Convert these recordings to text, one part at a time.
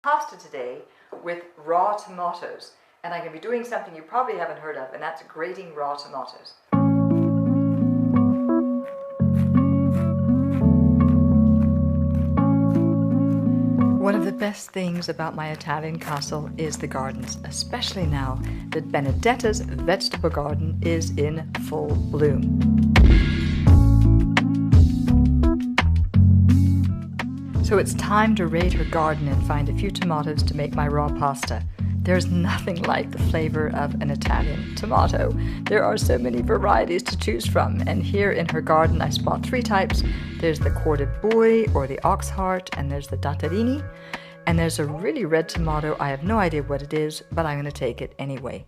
Pasta today with raw tomatoes, and I'm going to be doing something you probably haven't heard of, and that's grating raw tomatoes. One of the best things about my Italian castle is the gardens, especially now that Benedetta's vegetable garden is in full bloom. So it's time to raid her garden and find a few tomatoes to make my raw pasta. There's nothing like the flavor of an Italian tomato. There are so many varieties to choose from, and here in her garden I spot 3 types. There's the corded buoy or the ox heart, and there's the dattarini, and there's a really red tomato. I have no idea what it is, but I'm going to take it anyway.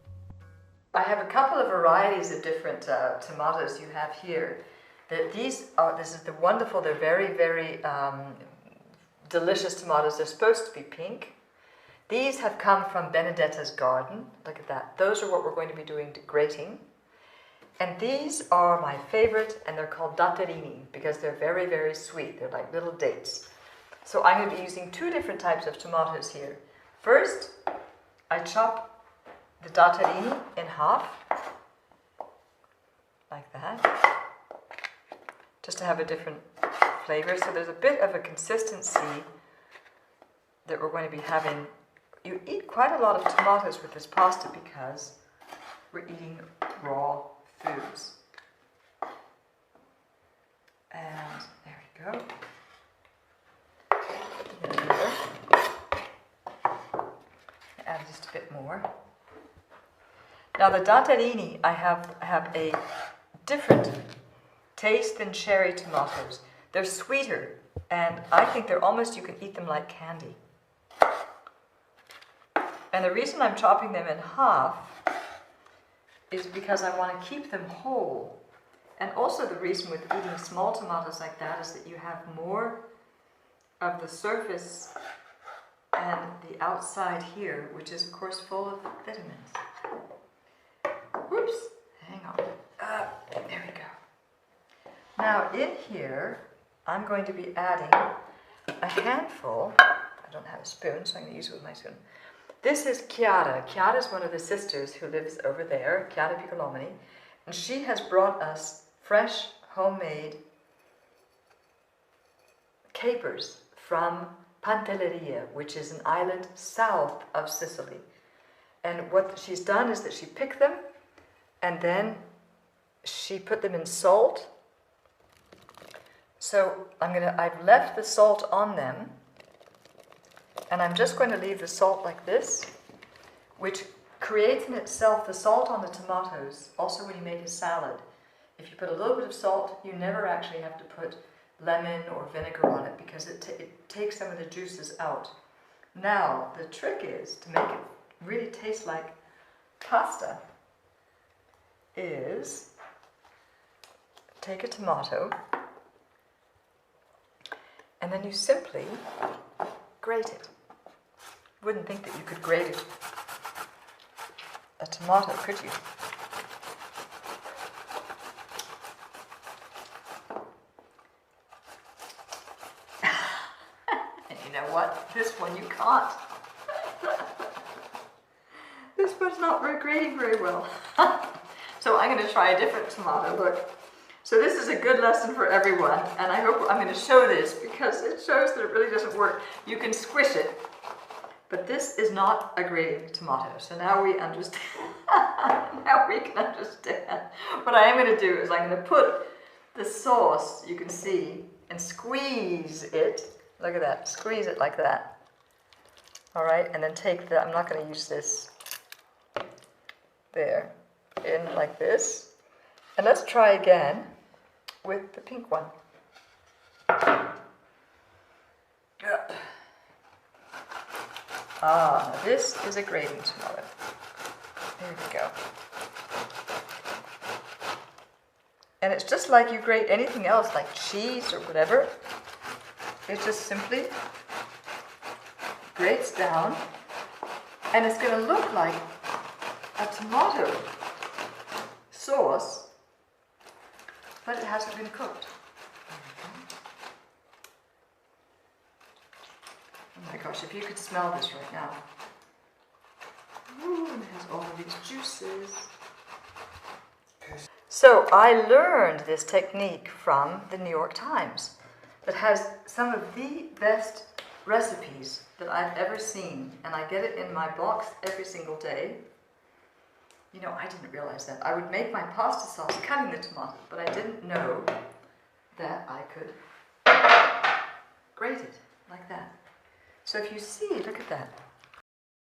I have a couple of varieties of different tomatoes you have here. This is the wonderful, they're very, very delicious tomatoes. They're supposed to be pink. These have come from Benedetta's garden. Look at that. Those are what we're going to be doing to grating. And these are my favorite, and they're called dattarini because they're very, very sweet. They're like little dates. So I'm going to be using 2 different types of tomatoes here. First, I chop the dattarini in half, like that, just to have a different flavor. So there's a bit of a consistency that we're going to be having. You eat quite a lot of tomatoes with this pasta because we're eating raw foods. And there we go. Add just a bit more. Now the dattarini, I have a different taste than cherry tomatoes. They're sweeter, and I think they're almost, you can eat them like candy. And the reason I'm chopping them in half is because I want to keep them whole. And also the reason with eating small tomatoes like that is that you have more of the surface and the outside here, which is of course full of vitamins. Whoops, hang on. There we go. Now in here, I'm going to be adding a handful. I don't have a spoon, so I'm going to use it with my spoon. This is Chiara. Chiara is one of the sisters who lives over there, Chiara Piccolomini, and she has brought us fresh, homemade capers from Pantelleria, which is an island south of Sicily. And what she's done is that she picked them, and then she put them in salt. So I've left the salt on them, and I'm just going to leave the salt like this, which creates in itself the salt on the tomatoes. Also when you make a salad, if you put a little bit of salt, you never actually have to put lemon or vinegar on it because it takes some of the juices out. Now, the trick is to make it really taste like pasta is take a tomato and then you simply grate it. Wouldn't think that you could grate a tomato, could you? And you know what? This one you can't. This one's not grating very well. So I'm going to try a different tomato. Look. So this is a good lesson for everyone, and I hope I'm going to show this because it shows that it really doesn't work. You can squish it, but this is not a grating tomato. So now we understand. Now we can understand. What I am going to do is I'm going to put the sauce, you can see, and squeeze it. Look at that. Squeeze it like that. All right, and then take the, I'm not going to use this there, in like this. And let's try again with the pink one. Yep. Ah, now this is a grating tomato. There we go. And it's just like you grate anything else, like cheese or whatever. It just simply grates down, and it's going to look like a tomato sauce, but it hasn't been cooked. Oh my gosh, gosh, if you could smell this right now. Ooh, it has all of these juices. So I learned this technique from the New York Times that has some of the best recipes that I've ever seen, and I get it in my box every single day. You know, I didn't realize that. I would make my pasta sauce cutting the tomato, but I didn't know that I could grate it like that. So if you see, look at that.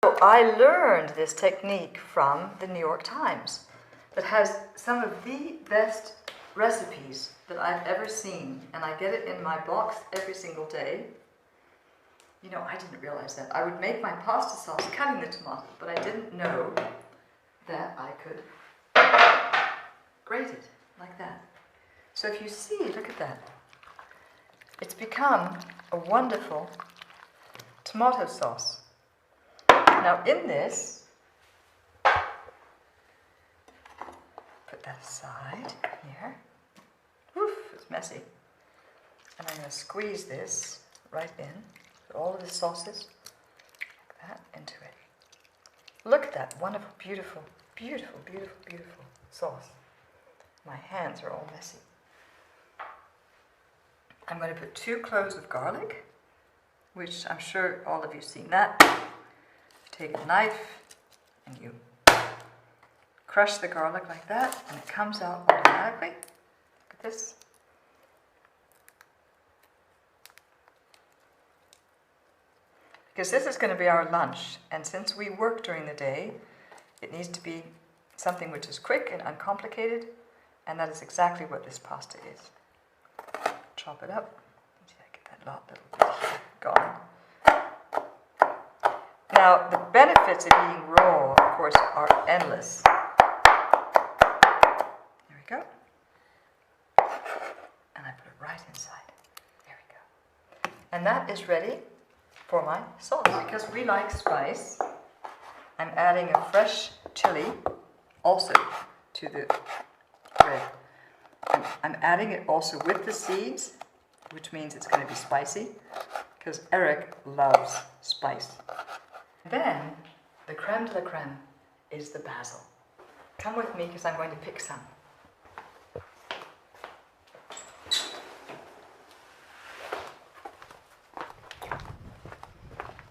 So I learned this technique from the New York Times that has some of the best recipes that I've ever seen, and I get it in my box every single day. You know, I didn't realize that. I would make my pasta sauce cutting the tomato, but I didn't know that I could grate it like that. So if you see, look at that. It's become a wonderful tomato sauce. Now in this, put that aside here. Oof, it's messy. And I'm going to squeeze this right in, put all of the sauces like that into it. Look at that wonderful, beautiful, beautiful, beautiful, beautiful sauce. My hands are all messy. I'm going to put 2 cloves of garlic, which I'm sure all of you have seen that. Take a knife and you crush the garlic like that, and it comes out automatically. Look at this. Because this is going to be our lunch, and since we work during the day, it needs to be something which is quick and uncomplicated, and that is exactly what this pasta is. Chop it up. See, I get that little bit here gone. Now, the benefits of eating raw, of course, are endless. There we go. And I put it right inside. There we go. And that is ready for my sauce. Because we like spice, I'm adding a fresh chili also to the bread. I'm adding it also with the seeds, which means it's going to be spicy, because Eric loves spice. Then, the creme de la creme is the basil. Come with me because I'm going to pick some.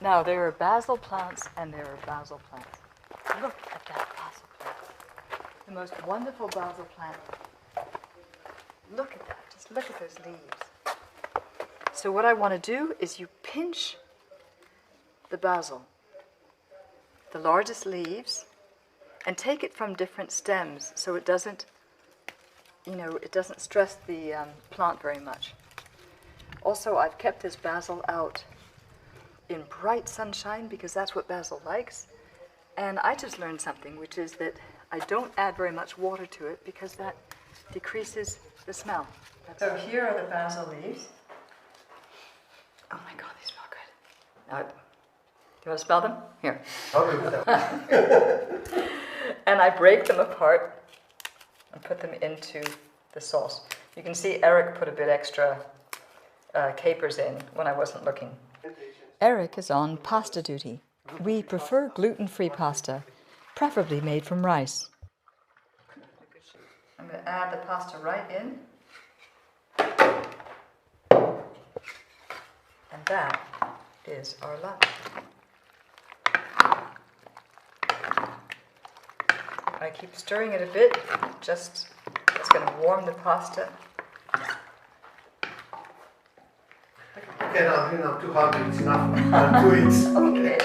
Now, there are basil plants and there are basil plants. Look at that basil plant. The most wonderful basil plant. Look at that. Just look at those leaves. So what I want to do is you pinch the basil, the largest leaves, and take it from different stems so it doesn't, it doesn't stress the plant very much. Also, I've kept this basil out in bright sunshine because that's what basil likes. And I just learned something, which is that I don't add very much water to it because that decreases the smell. So here are the basil leaves. Oh my God, they smell good. Now, do you want to smell them? Here. I'll do that. And I break them apart and put them into the sauce. You can see Eric put a bit extra capers in when I wasn't looking. Eric is on pasta duty. We prefer gluten-free pasta, preferably made from rice. I'm going to add the pasta right in. And that is our lunch. I keep stirring it a bit, it's going to warm the pasta. Okay, now, too hard, it's enough. 2 eats. Okay.